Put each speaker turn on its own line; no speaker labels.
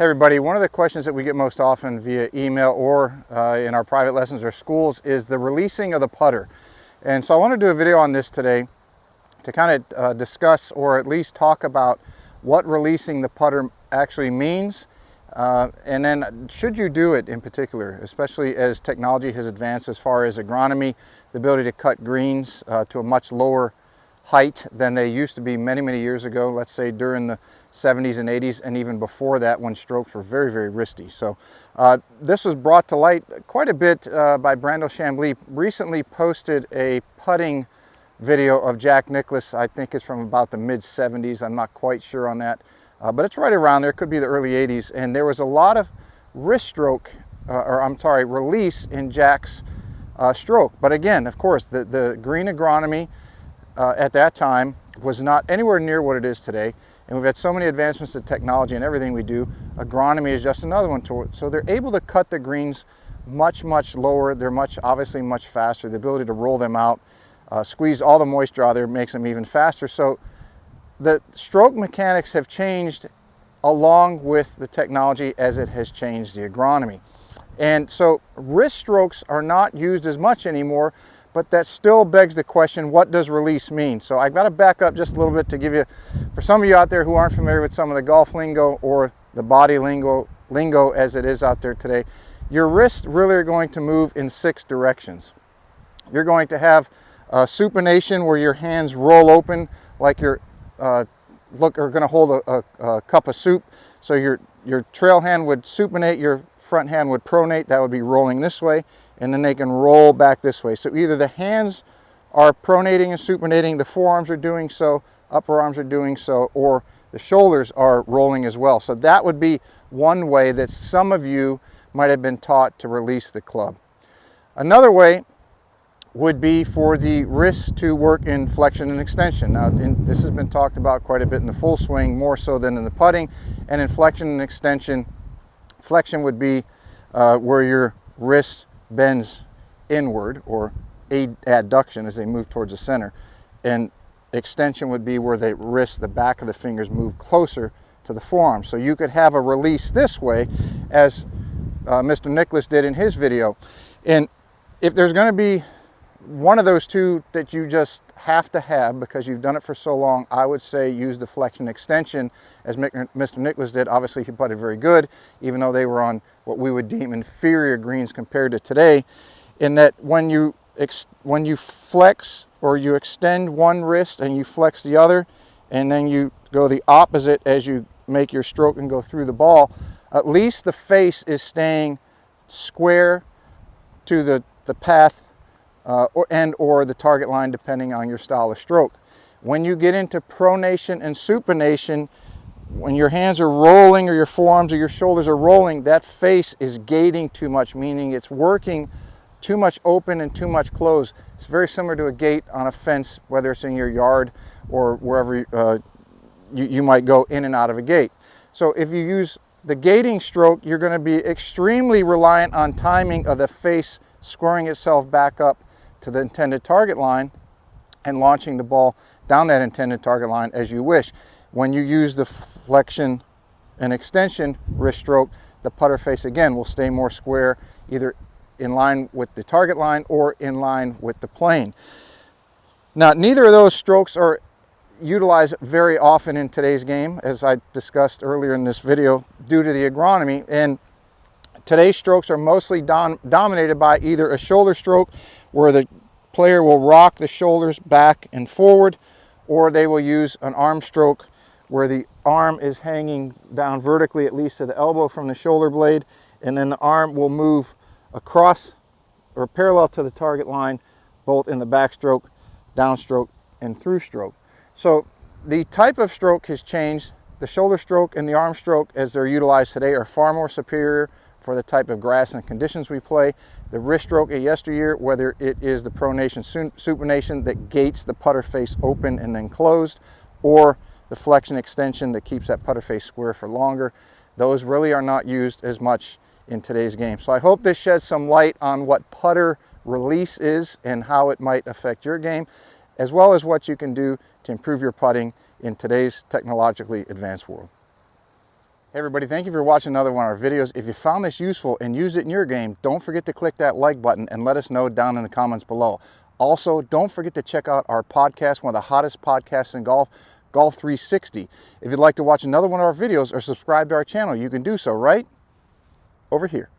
Hey everybody, one of the questions that we get most often via email or in our private lessons or schools is the releasing of the putter. And so I want to do a video on this today to kind of discuss or at least talk about what releasing the putter actually means. And then should you do it in particular, especially as technology has advanced as far as agronomy, the ability to cut greens to a much lower height than they used to be many years ago, let's say during the 70s and 80s, and even before that when strokes were very risky. So this was brought to light quite a bit by Brando Chambly. Recently posted a putting video of Jack Nicklaus. I think it's from about the mid 70s. I'm not quite sure on that, but it's right around there. It could be the early 80s. And there was a lot of wrist stroke, release in Jack's stroke. But again, of course, the green agronomy at that time was not anywhere near what it is today. And we've had so many advancements in technology and everything we do. Agronomy is just another one to it. So they're able to cut the greens much lower. They're obviously much faster. The ability to roll them out, squeeze all the moisture out of there makes them even faster. So the stroke mechanics have changed along with the technology as it has changed the agronomy. And so wrist strokes are not used as much anymore, but that still begs the question, what does release mean? So I've got to back up just a little bit to give you, for some of you out there who aren't familiar with some of the golf lingo or the body lingo as it is out there today, your wrists really are going to move in 6 directions. You're going to have supination, where your hands roll open like you're are going to hold a cup of soup. So your trail hand would supinate, your front hand would pronate. That would be rolling this way, and then they can roll back this way. So either the hands are pronating and supinating, the forearms are doing so, upper arms are doing so, or the shoulders are rolling as well. So that would be one way that some of you might have been taught to release the club. Another way would be for the wrist to work in flexion and extension. Now, this has been talked about quite a bit in the full swing, more so than in the putting. And in flexion and extension, flexion would be where your wrist bends inward, or adduction as they move towards the center. And extension would be where the wrist, the back of the fingers, move closer to the forearm. So you could have a release this way, as Mr. Nicklaus did in his video. And if there's going to be one of those two that you just have to have because you've done it for so long, I would say use the flexion extension as Mr. Nicklaus did. Obviously he putted very good, even though they were on what we would deem inferior greens compared to today, in that when you flex or you extend one wrist and you flex the other, and then you go the opposite as you make your stroke and go through the ball, at least the face is staying square to the path or the target line, depending on your style of stroke. When you get into pronation and supination, when your hands are rolling or your forearms or your shoulders are rolling, that face is gating too much, meaning it's working too much open and too much closed. It's very similar to a gate on a fence, whether it's in your yard or wherever you might go in and out of a gate. So if you use the gating stroke, you're going to be extremely reliant on timing of the face squaring itself back up to the intended target line and launching the ball down that intended target line as you wish. When you use the flexion and extension wrist stroke, the putter face again will stay more square, either in line with the target line or in line with the plane. Now, neither of those strokes are utilized very often in today's game, as I discussed earlier in this video, due to the agronomy. And today's strokes are mostly dominated by either a shoulder stroke, where the player will rock the shoulders back and forward, or they will use an arm stroke where the arm is hanging down vertically, at least to the elbow from the shoulder blade, and then the arm will move across or parallel to the target line, both in the backstroke, downstroke, and through stroke. So the type of stroke has changed. The shoulder stroke and the arm stroke, as they're utilized today, are far more superior for the type of grass and conditions we play. The wrist stroke of yesteryear, whether it is the pronation supination that gates the putter face open and then closed, or the flexion extension that keeps that putter face square for longer, those really are not used as much in today's game. So I hope this sheds some light on what putter release is and how it might affect your game, as well as what you can do to improve your putting in today's technologically advanced world. Hey everybody, thank you for watching another one of our videos. If you found this useful and used it in your game, don't forget to click that like button and let us know down in the comments below. Also, don't forget to check out our podcast, one of the hottest podcasts in golf, Golf 360. If you'd like to watch another one of our videos or subscribe to our channel, you can do so right over here.